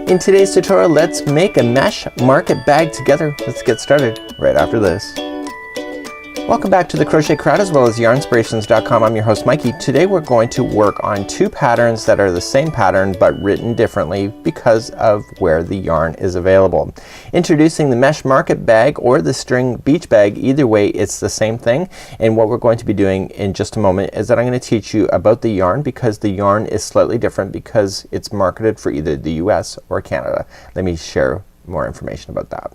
In today's tutorial, let's make a mesh market bag together. Let's get started right after this. Welcome back to the Crochet Crowd as well as yarnspirations.com. I'm your host Mikey. Today we're going to work on two patterns that are the same pattern but written differently because of where the yarn is available. Introducing the mesh market bag or the string beach bag, either way it's the same thing, and what we're going to be doing in just a moment is that I'm going to teach you about the yarn because the yarn is slightly different because it's marketed for either the US or Canada. Let me share more information about that.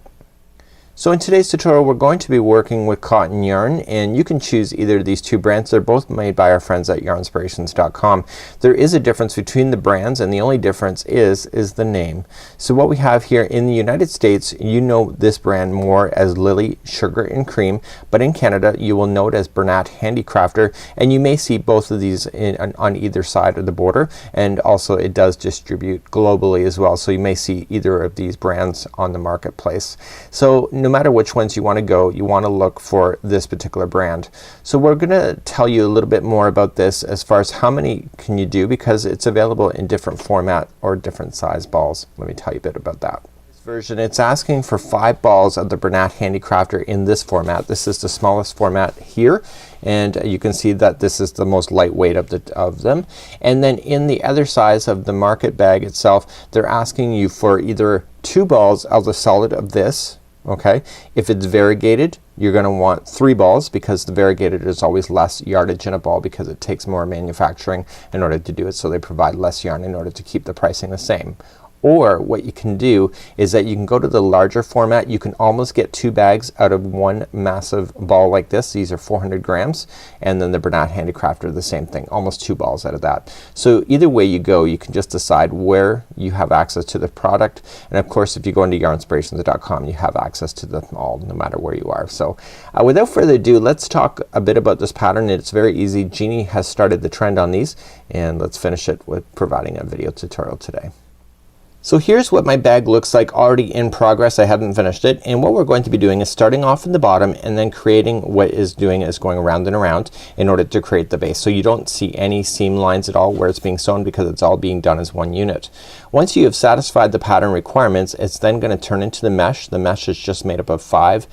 So in today's tutorial we're going to be working with cotton yarn, and you can choose either of these two brands. They're both made by our friends at yarnspirations.com. There is a difference between the brands, and the only difference is the name. So what we have here in the United States, you know this brand more as Lily Sugar and Cream, but in Canada you will know it as Bernat Handicrafter, and you may see both of these on either side of the border, and also it does distribute globally as well, so you may see either of these brands on the marketplace. So no matter which ones you want to go, you want to look for this particular brand. So we're gonna tell you a little bit more about this as far as how many can you do, because it's available in different format or different size balls. Let me tell you a bit about that. This version, it's asking for 5 balls of the Bernat Handicrafter in this format. This is the smallest format here, and you can see that this is the most lightweight of them. And then in the other size of the market bag itself, they're asking you for either 2 balls of the solid of this. Okay, if it's variegated you're gonna want 3 balls because the variegated is always less yardage in a ball because it takes more manufacturing in order to do it, so they provide less yarn in order to keep the pricing the same. Or what you can do is that you can go to the larger format. You can almost get 2 bags out of one massive ball like this. These are 400 grams, and then the Bernat Handicrafter the same thing, almost 2 balls out of that. So either way you go, you can just decide where you have access to the product, and of course if you go into yarnspirations.com you have access to them all no matter where you are. So without further ado, let's talk a bit about this pattern. It's very easy. Jeannie has started the trend on these, and let's finish it with providing a video tutorial today. So here's what my bag looks like already in progress. I haven't finished it, and what we're going to be doing is starting off in the bottom and then creating what is doing is going around and around in order to create the base. So you don't see any seam lines at all where it's being sewn because it's all being done as one unit. Once you have satisfied the pattern requirements, it's then gonna turn into the mesh. The mesh is just made up of 5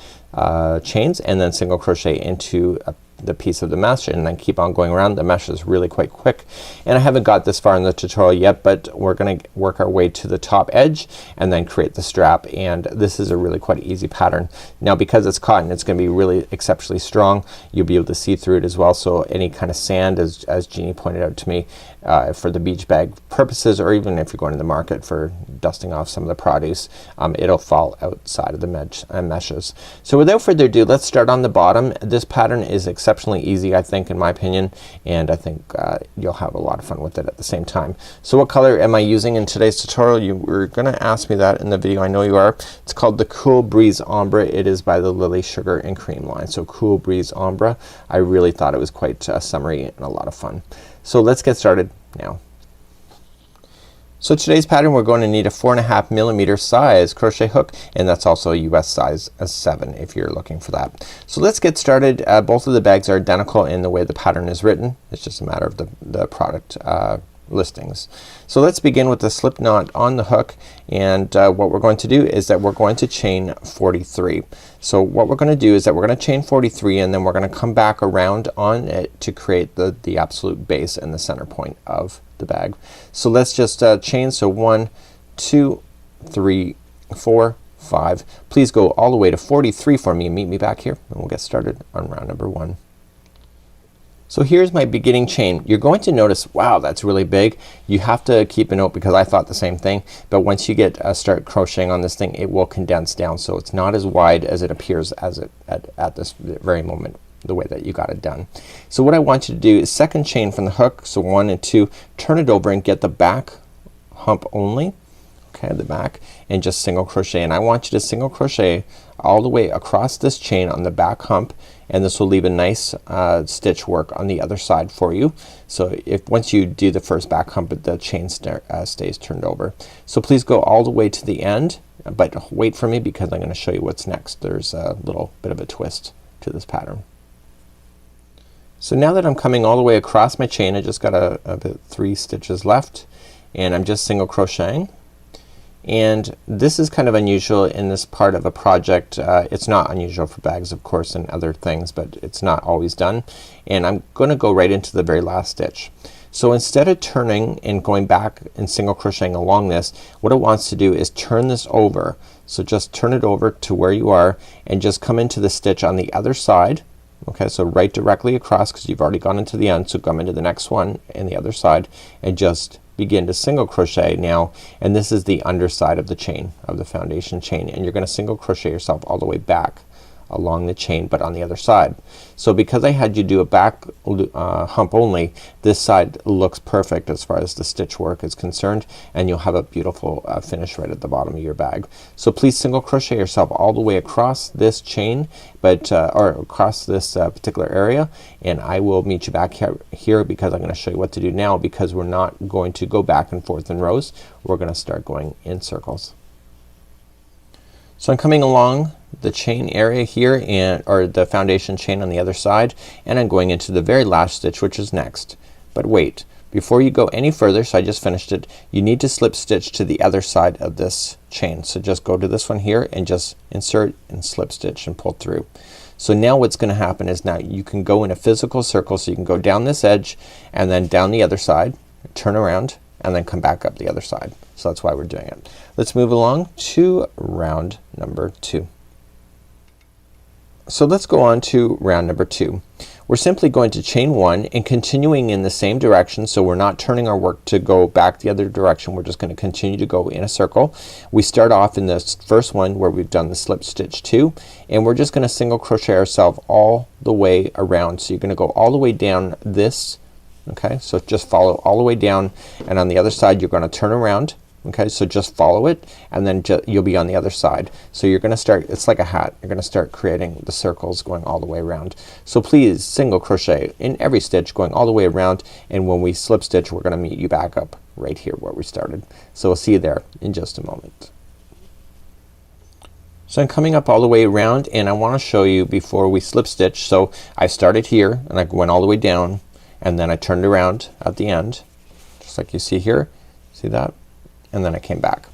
chains and then single crochet into the piece of the mesh, and then keep on going around. The mesh is really quite quick, and I haven't got this far in the tutorial yet, but we're gonna work our way to the top edge and then create the strap, and this is a really quite easy pattern. Now because it's cotton, it's gonna be really exceptionally strong. You'll be able to see through it as well, so any kind of sand, as Jeannie pointed out to me, for the beach bag purposes, or even if you're going to the market for dusting off some of the produce, it'll fall outside of the meshes. So without further ado, let's start on the bottom. This pattern is exceptionally easy, I think, in my opinion, and I think you'll have a lot of fun with it at the same time. So what color am I using in today's tutorial? You were gonna ask me that in the video, I know you are. It's called the Cool Breeze Ombre. It is by the Lily Sugar and Cream line. So Cool Breeze Ombre. I really thought it was quite summery and a lot of fun. So let's get started now. So today's pattern we're going to need a 4.5 millimeter size crochet hook, and that's also a US size 7 if you're looking for that. So let's get started. Both of the bags are identical in the way the pattern is written. It's just a matter of the product listings. So let's begin with the slip knot on the hook, and what we're going to do is that we're going to chain 43. So what we're gonna do is that we're gonna chain 43, and then we're gonna come back around on it to create the absolute base and the center point of the bag. So let's just chain. So 1 2 3 4 5. Please go all the way to 43 for me and meet me back here, and we'll get started on round number 1. So here's my beginning chain. You're going to notice, wow, that's really big. You have to keep a note because I thought the same thing, but once you get start crocheting on this thing, it will condense down, so it's not as wide as it appears as it at this very moment, the way that you got it done. So what I want you to do is second chain from the hook, so 1 and 2, turn it over and get the back hump only, okay, the back, and just single crochet, and I want you to single crochet all the way across this chain on the back hump, and this will leave a nice stitch work on the other side for you. So if once you do the first back hump, the chain stays turned over. So please go all the way to the end, but wait for me because I'm gonna show you what's next. There's a little bit of a twist to this pattern. So now that I'm coming all the way across my chain, I just got about 3 stitches left, and I'm just single crocheting, And this is kind of unusual in this part of a project. It's not unusual for bags of course and other things, but it's not always done. And I'm gonna go right into the very last stitch. So instead of turning and going back and single crocheting along this, what it wants to do is turn this over. So just turn it over to where you are and just come into the stitch on the other side. Okay, so right directly across because you've already gone into the end, so come into the next one and the other side and just begin to single crochet now, and this is the underside of the chain, of the foundation chain, and you're gonna single crochet yourself all the way back along the chain but on the other side. So because I had you do a back hump only, this side looks perfect as far as the stitch work is concerned, and you'll have a beautiful finish right at the bottom of your bag. So please single crochet yourself all the way across this chain, but or across this particular area, and I will meet you back here because I'm gonna show you what to do now, because we're not going to go back and forth in rows. We're gonna start going in circles. So I'm coming along the chain area here and or the foundation chain on the other side, and I'm going into the very last stitch, which is next. But wait, before you go any further, so I just finished it, you need to slip stitch to the other side of this chain. So just go to this one here and just insert and slip stitch and pull through. So now what's gonna happen is now you can go in a physical circle, so you can go down this edge and then down the other side, turn around, and then come back up the other side. So that's why we're doing it. Let's move along to round number 2. So let's go on to round number 2. We're simply going to chain 1 and continuing in the same direction, so we're not turning our work to go back the other direction. We're just gonna continue to go in a circle. We start off in this first one where we've done the slip stitch 2, and we're just gonna single crochet ourselves all the way around. So you're gonna go all the way down this. Okay, so just follow all the way down, and on the other side you're gonna turn around. Okay, so just follow it and then you'll be on the other side. So you're gonna start, it's like a hat, you're gonna start creating the circles going all the way around. So please single crochet in every stitch going all the way around, and when we slip stitch we're gonna meet you back up right here where we started. So we'll see you there in just a moment. So I'm coming up all the way around, and I wanna show you before we slip stitch. So I started here and I went all the way down, and then I turned around at the end just like you see here. See that? And then I came back.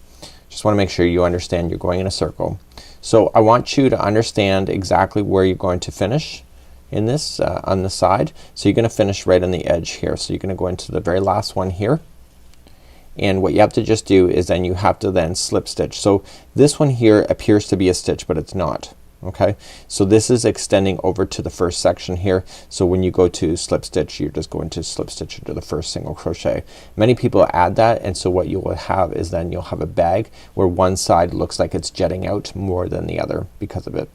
Just wanna make sure you understand you're going in a circle. So I want you to understand exactly where you're going to finish in this on the side. So you're gonna finish right on the edge here. So you're gonna go into the very last one here, and what you have to just do is then you have to then slip stitch. So this one here appears to be a stitch, but it's not. Okay, so this is extending over to the first section here. So when you go to slip stitch, you're just going to slip stitch into the first single crochet. Many people add that, and so what you will have is then you'll have a bag where one side looks like it's jetting out more than the other because of it.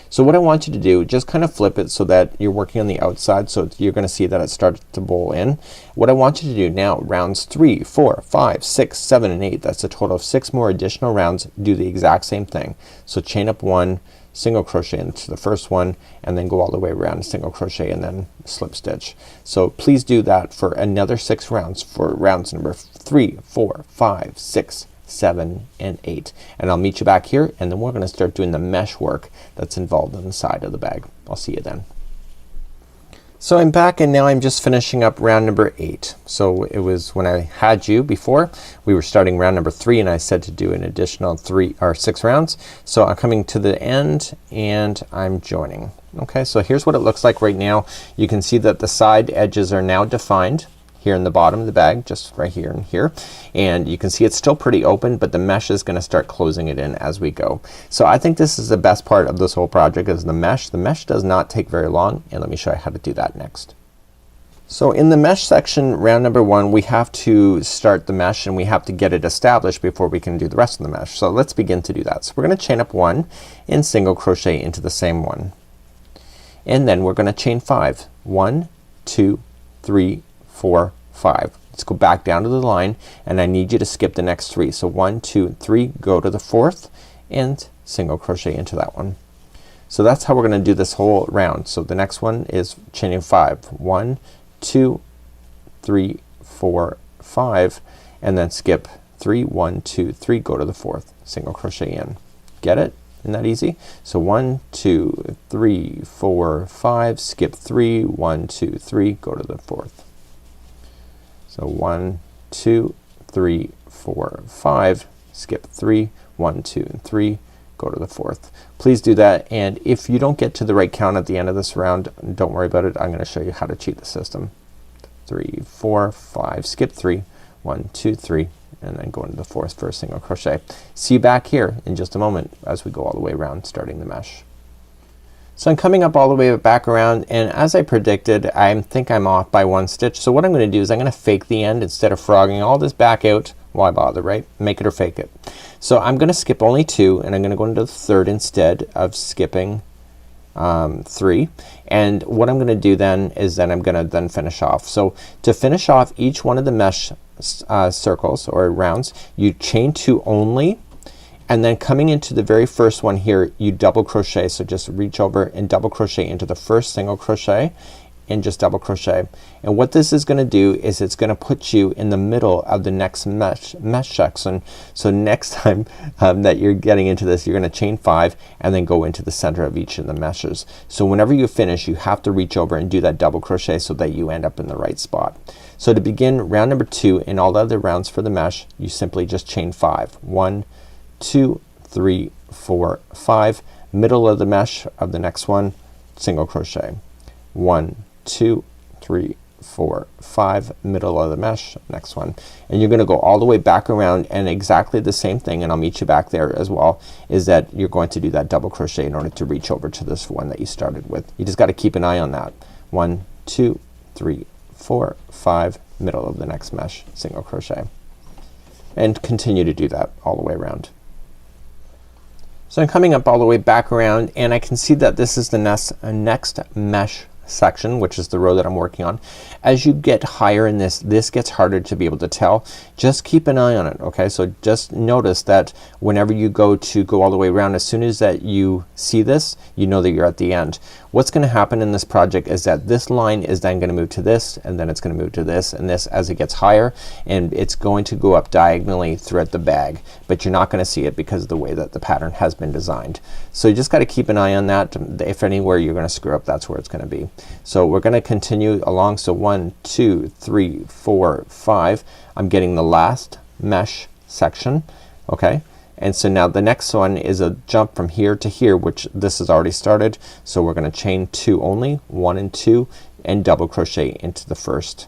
So what I want you to do, just kind of flip it so that you're working on the outside, so you're gonna see that it starts to bowl in. What I want you to do now, rounds 3, 4, 5, 6, 7, and 8, that's a total of 6 more additional rounds, do the exact same thing. So chain up 1, single crochet into the first one, and then go all the way around, single crochet, and then slip stitch. So please do that for another 6 rounds for rounds number 3, 4, 5, 6, 7, and 8. And I'll meet you back here, and then we're gonna start doing the mesh work that's involved in the side of the bag. I'll see you then. So I'm back, and now I'm just finishing up round number 8. So it was when I had you before, we were starting round number 3, and I said to do an additional 3 or 6 rounds. So I'm coming to the end and I'm joining. Okay, so here's what it looks like right now. You can see that the side edges are now defined here in the bottom of the bag, just right here and here, and you can see it's still pretty open, but the mesh is gonna start closing it in as we go. So I think this is the best part of this whole project is the mesh. The mesh does not take very long, and let me show you how to do that next. So in the mesh section, round number 1, we have to start the mesh and we have to get it established before we can do the rest of the mesh. So let's begin to do that. So we're gonna chain up 1 and single crochet into the same one, and then we're gonna chain 5. 1, 2, 3, 4, 5. Let's go back down to the line, and I need you to skip the next 3. So 1, 2, 3, go to the 4th and single crochet into that one. So that's how we're gonna do this whole round. So the next one is chaining 5. 1, 2, 3, 4, 5, and then skip 3, 1, 2, 3, go to the 4th, single crochet in. Get it? Isn't that easy? So 1, 2, 3, 4, 5, skip 3, 1, 2, 3, go to the 4th. So 1, 2, 3, 4, 5, skip 3, 1, 2 and 3, go to the 4th. Please do that, and if you don't get to the right count at the end of this round, don't worry about it. I'm gonna show you how to cheat the system. 3, 4, 5, skip 3, 1, 2, 3 and then go into the 4th for a single crochet. See you back here in just a moment as we go all the way around starting the mesh. So I'm coming up all the way back around, and as I predicted, I think I'm off by 1 stitch. So what I'm gonna do is I'm gonna fake the end instead of frogging all this back out. Why bother, right? Make it or fake it. So I'm gonna skip only 2 and I'm gonna go into the 3rd instead of skipping 3, and what I'm gonna do then is then I'm gonna then finish off. So to finish off each one of the mesh circles or rounds, you chain 2 only, and then coming into the very first one here you double crochet. So just reach over and double crochet into the first single crochet and just double crochet, and what this is gonna do is it's gonna put you in the middle of the next mesh section. So next time that you're getting into this, you're gonna chain 5 and then go into the center of each of the meshes. So whenever you finish, you have to reach over and do that double crochet so that you end up in the right spot. So to begin round number 2 and all the other rounds for the mesh, you simply just chain 5. 1, 2, 3, 4, 5. Middle of the mesh of the next one, single crochet. 1, 2, 3, 4, 5. Middle of the mesh, next one, and you're gonna go all the way back around and exactly the same thing, and I'll meet you back there as well, is that you're going to do that double crochet in order to reach over to this one that you started with. You just got to keep an eye on that. 1, 2, 3, 4, 5. Middle of the next mesh, single crochet, and continue to do that all the way around. So I'm coming up all the way back around, and I can see that this is the next mesh section, which is the row that I'm working on. As you get higher in this gets harder to be able to tell. Just keep an eye on it, okay? So just notice that whenever you go all the way around, as soon as that you see this, you know that you're at the end. What's gonna happen in this project is that this line is then gonna move to this, and then it's gonna move to this and this as it gets higher, and it's going to go up diagonally throughout the bag, but you're not gonna see it because of the way that the pattern has been designed. So you just gotta keep an eye on that. If anywhere you're gonna screw up, that's where it's gonna be. So we're gonna continue along. So 1, 2, 3, 4, 5. I'm getting the last mesh section, okay? And so now the next one is a jump from here to here, which this is already started. So we're gonna chain 2 only, 1 and 2, and double crochet into the first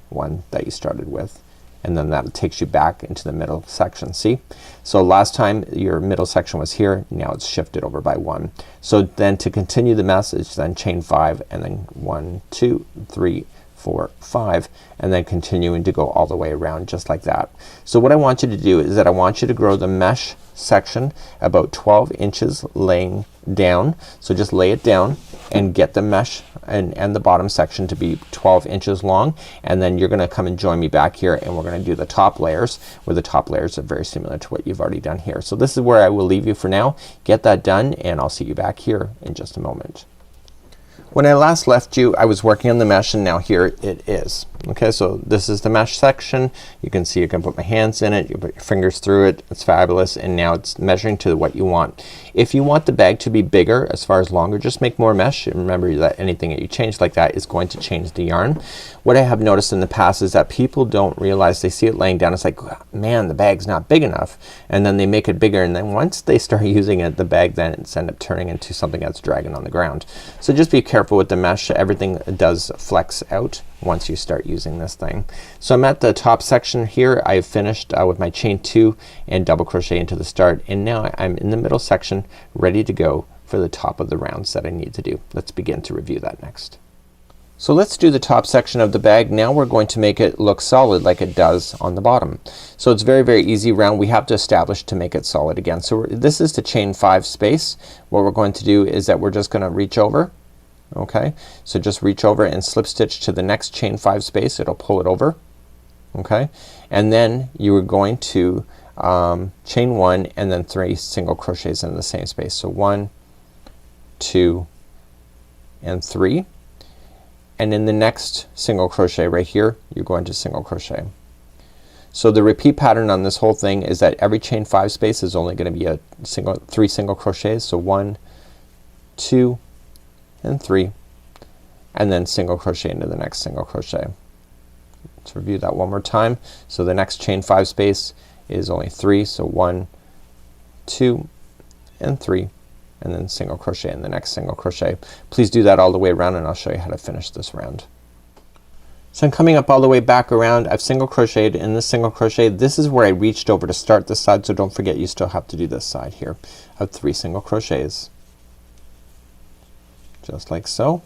one that you started with, and then that takes you back into the middle section. See? So last time your middle section was here, now it's shifted over by 1. So then to continue the message, then chain 5 and then 1, 2, 3, 4, 5, and then continuing to go all the way around just like that. So what I want you to do is that I want you to grow the mesh section about 12 inches laying down. So just lay it down and get the mesh and the bottom section to be 12 inches long, and then you're gonna come and join me back here, and we're gonna do the top layers, where the top layers are very similar to what you've already done here. So this is where I will leave you for now. Get that done, and I'll see you back here in just a moment. When I last left you, I was working on the mesh, and now here it is. Okay, so this is the mesh section. You can see you can put my hands in it, you put your fingers through it. It's fabulous, and now it's measuring to what you want. If you want the bag to be bigger as far as longer, just make more mesh, and remember that anything that you change like that is going to change the yarn. What I have noticed in the past is that people don't realize, they see it laying down, it's like, man, the bag's not big enough, and then they make it bigger, and then once they start using it, the bag then ends up turning into something that's dragging on the ground. So just be careful with the mesh. Everything does flex out once you start using this thing. So I'm at the top section here. I've finished with my chain 2 and double crochet into the start, and now I'm in the middle section ready to go for the top of the rounds that I need to do. Let's begin to review that next. So let's do the top section of the bag. Now we're going to make it look solid like it does on the bottom. So it's very, very easy round. We have to establish to make it solid again. So this is the chain 5 space. What we're going to do is that we're just gonna reach over. Okay, so just reach over and slip stitch to the next chain 5 space. It'll pull it over. Okay, and then you are going to chain 1 and then 3 single crochets in the same space. So 1, 2 and 3, and in the next single crochet right here you're going to single crochet. So the repeat pattern on this whole thing is that every chain 5 space is only going to be a 3 single crochets. So 1, 2 and 3, and then single crochet into the next single crochet. Let's review that one more time. So the next chain 5 space is only 3. So 1, 2 and 3, and then single crochet in the next single crochet. Please do that all the way around and I'll show you how to finish this round. So I'm coming up all the way back around. I've single crocheted in this single crochet. This is where I reached over to start this side, so don't forget you still have to do this side here of 3 single crochets, just like so.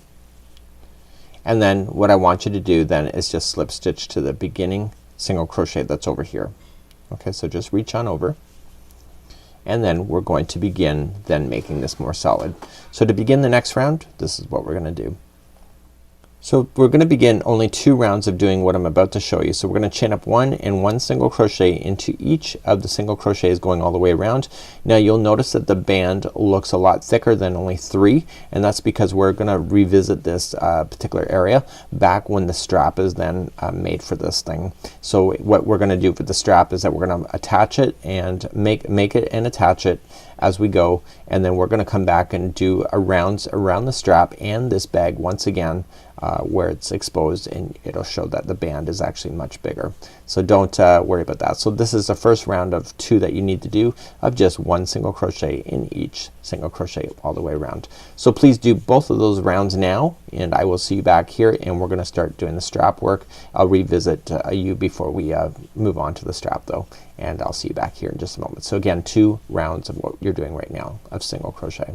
And then what I want you to do then is just slip stitch to the beginning single crochet that's over here. Okay, so just reach on over, and then we're going to begin then making this more solid. So to begin the next round, this is what we're gonna do. So we're gonna begin only 2 rounds of doing what I'm about to show you. So we're gonna chain up 1 and 1 single crochet into each of the single crochets going all the way around. Now you'll notice that the band looks a lot thicker than only 3, and that's because we're gonna revisit this particular area back when the strap is then made for this thing. So what we're gonna do for the strap is that we're gonna attach it and make it and attach it as we go, and then we're gonna come back and do rounds around the strap and this bag once again where it's exposed, and it'll show that the band is actually much bigger. So don't worry about that. So this is the first round of 2 that you need to do of just 1 single crochet in each single crochet all the way around. So please do both of those rounds now, and I will see you back here and we're gonna start doing the strap work. I'll revisit you before we move on to the strap though, and I'll see you back here in just a moment. So again, 2 rounds of what you're doing right now of single crochet.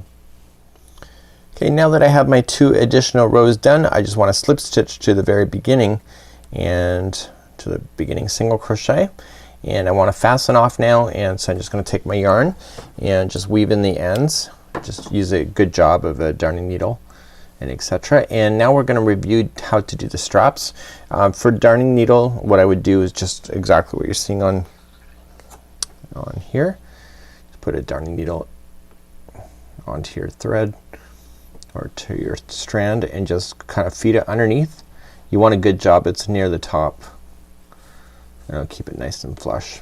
Okay, now that I have my 2 additional rows done, I just want to slip stitch to the very beginning and to the beginning single crochet, and I want to fasten off now, and so I'm just gonna take my yarn and just weave in the ends. Just use a good job of a darning needle and etc. And now we're gonna review how to do the straps. For darning needle, what I would do is just exactly what you're seeing on here. Just put a darning needle onto your thread or to your strand and just kind of feed it underneath. You want a good job, it's near the top, and I'll keep it nice and flush.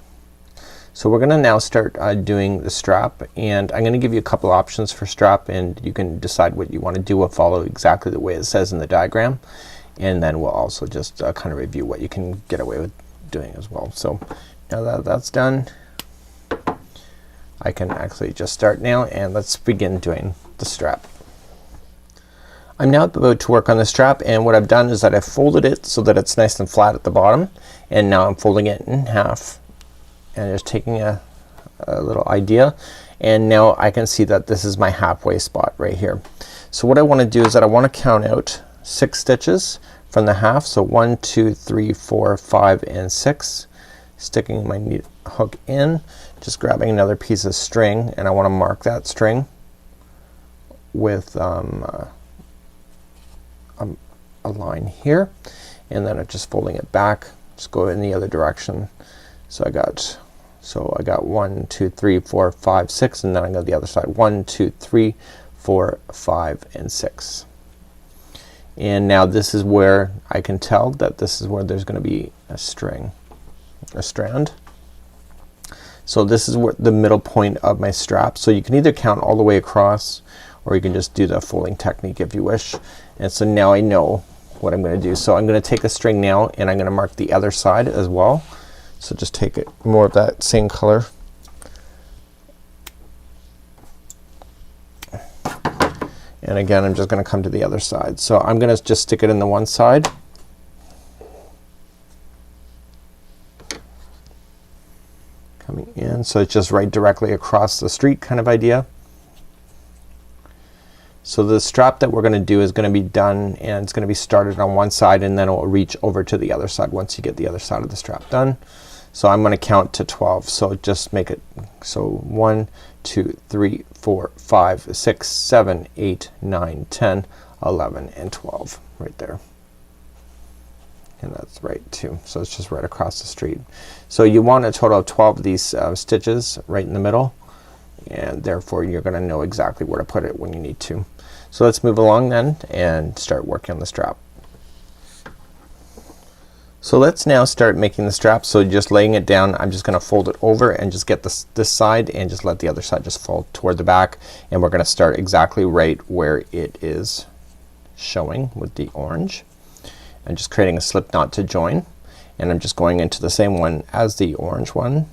So we're gonna now start doing the strap, and I'm gonna give you a couple options for strap, and you can decide what you want to do. We'll follow exactly the way it says in the diagram, and then we'll also just kind of review what you can get away with doing as well. So now that that's done, I can actually just start now, and let's begin doing the strap. I'm now about to work on the strap, and what I've done is that I've folded it so that it's nice and flat at the bottom, and now I'm folding it in half and just taking a little idea, and now I can see that this is my halfway spot right here. So what I want to do is that I want to count out 6 stitches from the half. So 1, 2, 3, 4, 5 and 6, sticking my hook in, just grabbing another piece of string, and I want to mark that string with a line here, and then I'm just folding it back, just go in the other direction. So I got 1, 2, 3, 4, 5, 6, and then I go the other side. 1, 2, 3, 4, 5 and 6. And now this is where I can tell that this is where there's gonna be a strand. So this is what the middle point of my strap. So you can either count all the way across, or you can just do the folding technique if you wish. And so now I know what I'm gonna do. So I'm gonna take a string now, and I'm gonna mark the other side as well. So just take it more of that same color. And again, I'm just gonna come to the other side. So I'm gonna just stick it in the one side. Coming in, so it's just right directly across the street kind of idea. So the strap that we're gonna do is gonna be done, and it's gonna be started on one side, and then it will reach over to the other side once you get the other side of the strap done. So I'm gonna count to 12. So just make it so 1, 2, 3, 4, 5, 6, 7, 8, 9, 10, 11 and 12 right there. And that's right too. So it's just right across the street. So you want a total of 12 of these stitches right in the middle, and therefore you're gonna know exactly where to put it when you need to. So let's move along then and start working on the strap. So let's now start making the strap. So just laying it down, I'm just gonna fold it over and just get this side, and just let the other side just fold toward the back, and we're gonna start exactly right where it is showing with the orange. I'm just creating a slip knot to join, and I'm just going into the same one as the orange one,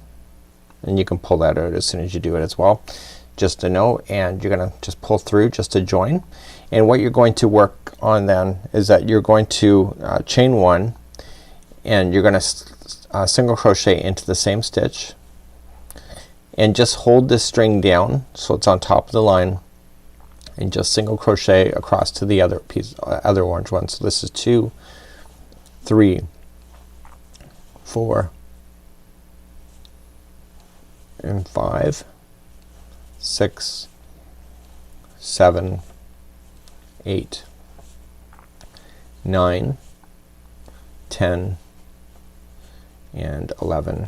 and you can pull that out as soon as you do it as well, just to know. And you're gonna just pull through just to join. And what you're going to work on then is that you're going to chain one, and you're gonna single crochet into the same stitch, and just hold this string down so it's on top of the line, and just single crochet across to the other piece, other orange one. So this is 2, 3, 4, and 5, 6, 7, 8, 9, 10, and 11,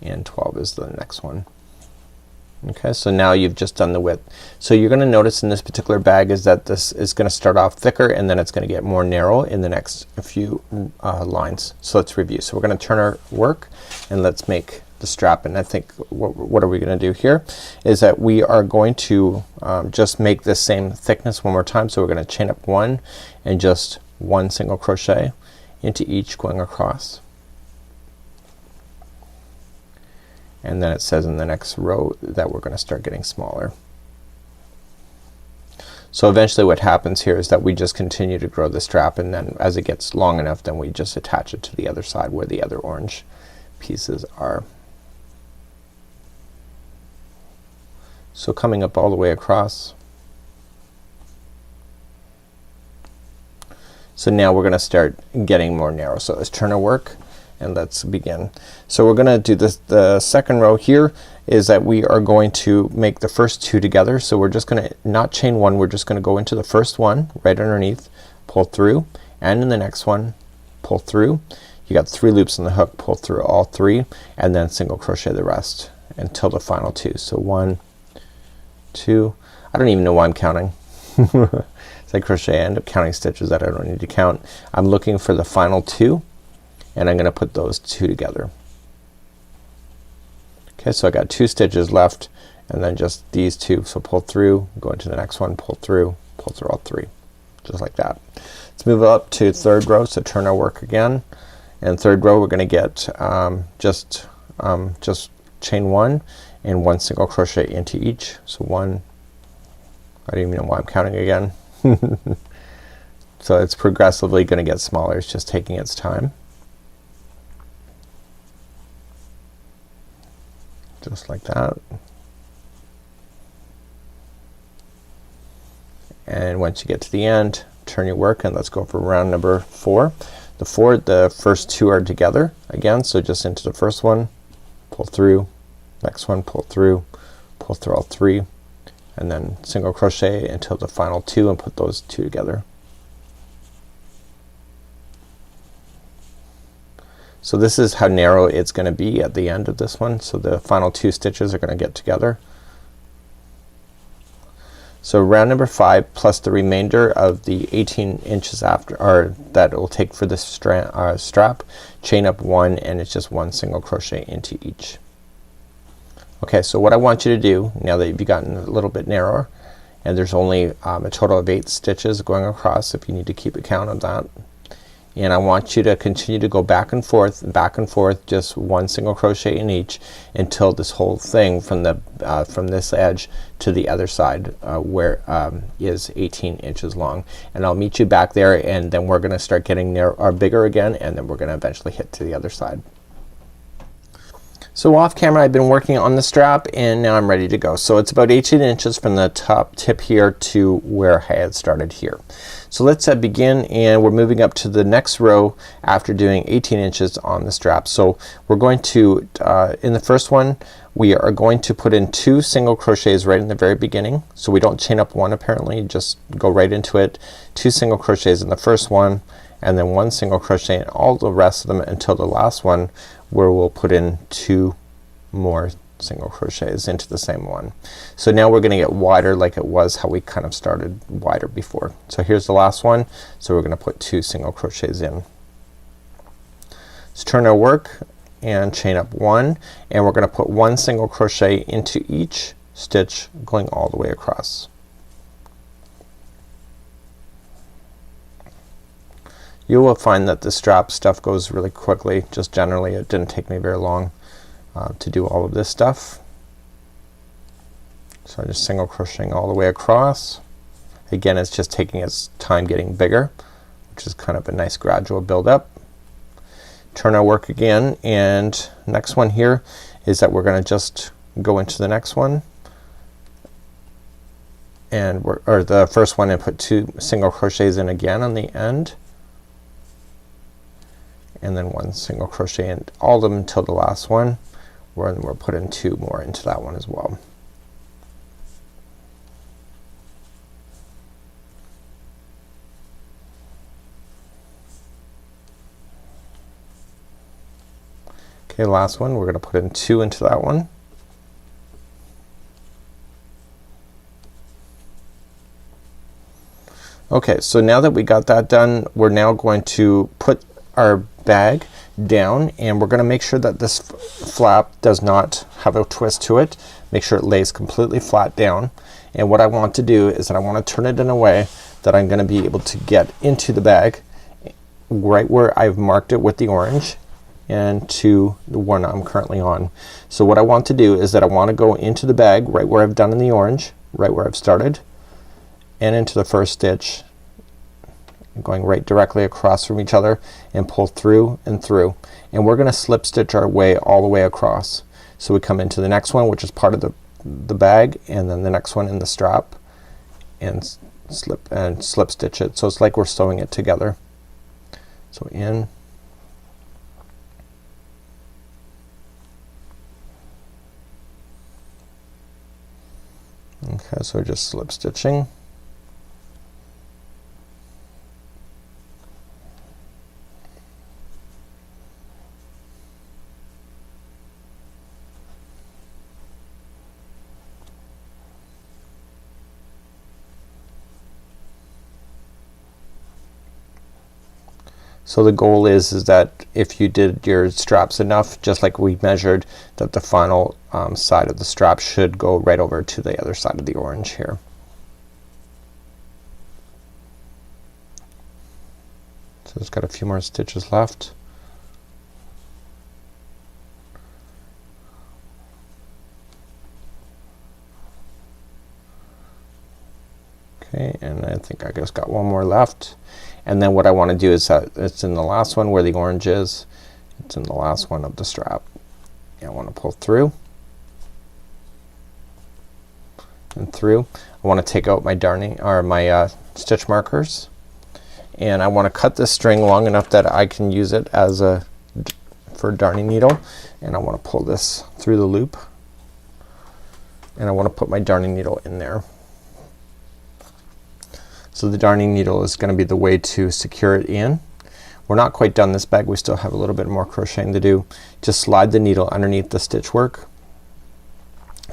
and 12 is the next one. Okay, so now you've just done the width. So you're gonna notice in this particular bag is that this is gonna start off thicker, and then it's gonna get more narrow in the next few lines. So let's review. So we're gonna turn our work, and let's make the strap. And I think what are we gonna do here is that we are going to just make the same thickness one more time. So we're gonna chain up one, and just one single crochet into each going across. And then it says in the next row that we're gonna start getting smaller. So eventually what happens here is that we just continue to grow the strap, and then as it gets long enough, then we just attach it to the other side where the other orange pieces are. So coming up all the way across. So now we're gonna start getting more narrow. So let's turn our work, and let's begin. So we're gonna do this. The second row here is that we are going to make the first two together. So we're just gonna not chain one, we're just gonna go into the first one right underneath, pull through, and in the next one pull through. You got 3 loops in the hook, pull through all 3, and then single crochet the rest until the final 2. So 1, 2, I don't even know why I'm counting. As I crochet I end up counting stitches that I don't need to count. I'm looking for the final 2, and I'm gonna put those 2 together. Okay, so I got 2 stitches left, and then just these 2. So pull through, go into the next one, pull through all 3, just like that. Let's move up to third row. So turn our work again, and third row we're gonna get just chain one and 1 single crochet into each. So 1, I don't even know why I'm counting again. So it's progressively gonna get smaller, it's just taking its time. Just like that. And once you get to the end, turn your work, and let's go for round number 4. The first 2 are together again, so just into the first one, pull through, next one, pull through all 3, and then single crochet until the final 2, and put those 2 together. So this is how narrow it's gonna be at the end of this one. So the final 2 stitches are gonna get together. So round number 5 plus the remainder of the 18 inches after, or that it will take for this strap, chain up 1, and it's just 1 single crochet into each. Okay, so what I want you to do now that you've gotten a little bit narrower, and there's only a total of 8 stitches going across if you need to keep a count of that. And I want you to continue to go back and forth, just 1 single crochet in each until this whole thing from this edge to the other side where is 18 inches long. And I'll meet you back there, and then we're gonna start getting bigger again, and then we're gonna eventually hit to the other side. So off camera I've been working on the strap, and now I'm ready to go. So it's about 18 inches from the top tip here to where I had started here. So let's begin, and we're moving up to the next row after doing 18 inches on the strap. So we're going to in the first one we are going to put in 2 single crochets right in the very beginning. So we don't chain up 1 apparently, just go right into it. 2 single crochets in the first one, and then 1 single crochet in all the rest of them until the last one, where we'll put in 2 more single crochets into the same one. So now we're gonna get wider like it was how we kind of started wider before. So here's the last one. So we're gonna put 2 single crochets in. Let's turn our work and chain up 1, and we're gonna put 1 single crochet into each stitch going all the way across. You will find that the strap stuff goes really quickly. Just generally, it didn't take me very long to do all of this stuff. So I'm just single crocheting all the way across. Again, it's just taking its time getting bigger, which is kind of a nice gradual build up. Turn our work again, and next one here is that we're gonna just go into the next one, and or the first one, and put 2 single crochets in again on the end, and then 1 single crochet in all of them until the last one, where we'll put in 2 more into that one as well. Okay, last one, we're gonna put in 2 into that one. Okay, so now that we got that done, we're now going to put our bag down, and we're gonna make sure that this flap does not have a twist to it. Make sure it lays completely flat down. And what I want to do is that I want to turn it in a way that I'm gonna be able to get into the bag right where I've marked it with the orange, and to the one I'm currently on. So what I want to do is that I want to go into the bag right where I've done in the orange, right where I've started, and into the first stitch, going right directly across from each other, and pull through and through, and we're gonna slip stitch our way all the way across. So we come into the next one, which is part of the bag, and then the next one in the strap, and slip stitch it. So it's like we're sewing it together. So in, okay, so just slip stitching. So the goal is that if you did your straps enough, just like we measured, that the final side of the strap should go right over to the other side of the orange here. So it's got a few more stitches left. Okay, and I think I just got one more left. And then what I want to do is that it's in the last one where the orange is. It's in the last one of the strap. And I want to pull through and through. I want to take out my darning or my stitch markers, and I want to cut this string long enough that I can use it as a for darning needle, and I want to pull this through the loop, and I want to put my darning needle in there. So the darning needle is gonna be the way to secure it in. We're not quite done this bag, we still have a little bit more crocheting to do. Just slide the needle underneath the stitch work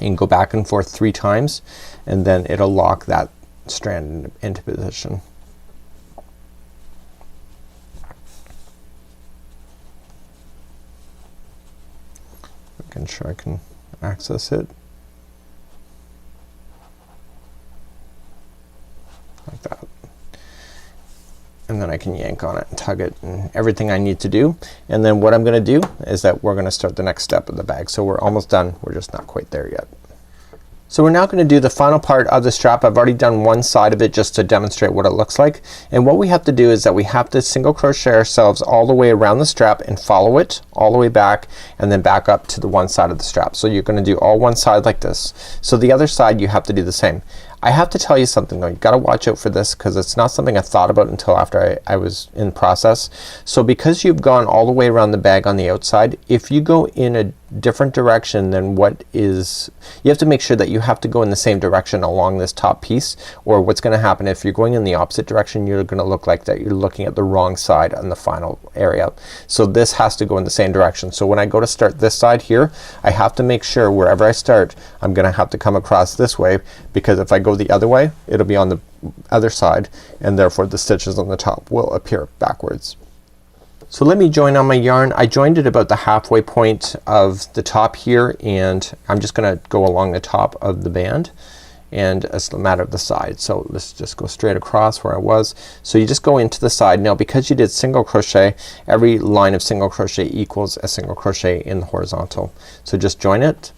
and go back and forth 3 times, and then it'll lock that strand into position. Making sure I can access it. Like that, and then I can yank on it and tug it and everything I need to do. And then what I'm gonna do is that we're gonna start the next step of the bag. So we're almost done, we're just not quite there yet. So we're now gonna do the final part of the strap. I've already done one side of it just to demonstrate what it looks like, and what we have to do is that we have to single crochet ourselves all the way around the strap and follow it all the way back, and then back up to the one side of the strap. So you're gonna do all one side like this. So the other side you have to do the same. I have to tell you something though, you gotta watch out for this because it's not something I thought about until after I was in process. So because you've gone all the way around the bag on the outside, if you go in a different direction than what is, you have to make sure that you have to go in the same direction along this top piece, or what's gonna happen if you're going in the opposite direction, you're gonna look like that you're looking at the wrong side on the final area. So this has to go in the same direction. So when I go to start this side here, I have to make sure wherever I start I'm gonna have to come across this way, because if I go the other way it'll be on the other side, and therefore the stitches on the top will appear backwards. So let me join on my yarn. I joined it about the halfway point of the top here, and I'm just gonna go along the top of the band, and it's a matter of the side. So let's just go straight across where I was. So you just go into the side. Now because you did single crochet, every line of single crochet equals a single crochet in the horizontal. So just join it,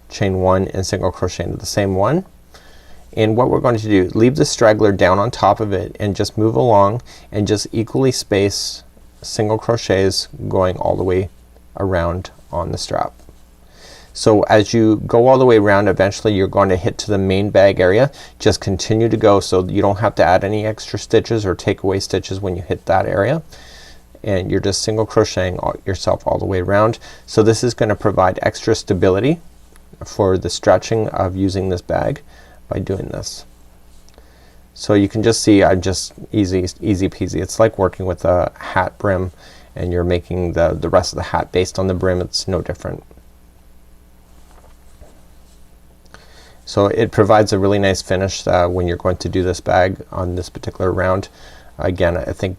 chain 1 and single crochet into the same one. And what we're going to do, leave the straggler down on top of it and just move along and just equally space single crochets going all the way around on the strap. So as you go all the way around, eventually you're going to hit to the main bag area. Just continue to go so you don't have to add any extra stitches or take away stitches when you hit that area. And you're just single crocheting yourself all the way around. So this is gonna provide extra stability for the stretching of using this bag by doing this. So you can just see I'm just easy peasy. It's like working with a hat brim and you're making the rest of the hat based on the brim. It's no different. So it provides a really nice finish when you're going to do this bag on this particular round. Again, I think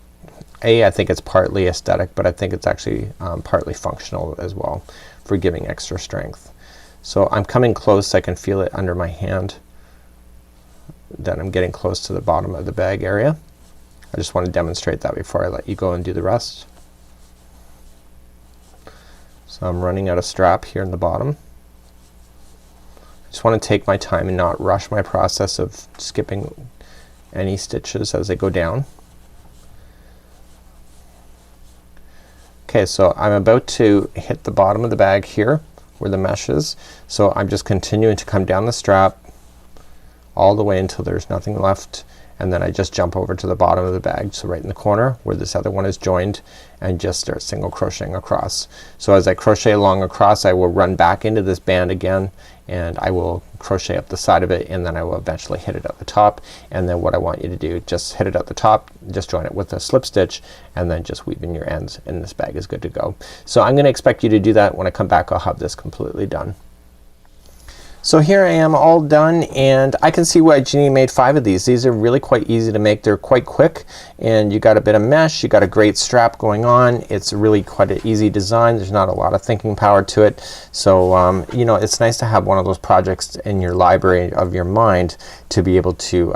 it's partly aesthetic, but I think it's actually partly functional as well for giving extra strength. So I'm coming close. I can feel it under my hand that I'm getting close to the bottom of the bag area. I just want to demonstrate that before I let you go and do the rest. So I'm running out of strap here in the bottom. Just want to take my time and not rush my process of skipping any stitches as they go down. Okay, so I'm about to hit the bottom of the bag here where the mesh is. So I'm just continuing to come down the strap all the way until there's nothing left, and then I just jump over to the bottom of the bag, so right in the corner where this other one is joined, and just start single crocheting across. So as I crochet along across, I will run back into this band again and I will crochet up the side of it, and then I will eventually hit it at the top. And then what I want you to do, just hit it at the top, just join it with a slip stitch, and then just weave in your ends, and this bag is good to go. So I'm gonna expect you to do that. When I come back, I'll have this completely done. So here I am all done, and I can see why Jeannie made 5 of these. These are really quite easy to make. They're quite quick, and you got a bit of mesh, you got a great strap going on. It's really quite an easy design. There's not a lot of thinking power to it. So you know, it's nice to have one of those projects in your library of your mind to be able to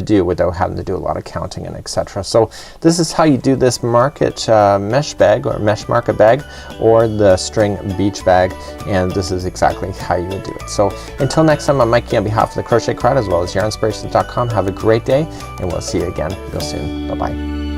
do without having to do a lot of counting and etc. So this is how you do this market mesh bag, or mesh market bag, or the string beach bag, and this is exactly how you would do it. So until next time, I'm Mikey on behalf of the Crochet Crowd as well as yarnspirations.com. Have a great day, and we'll see you again real soon. Bye bye.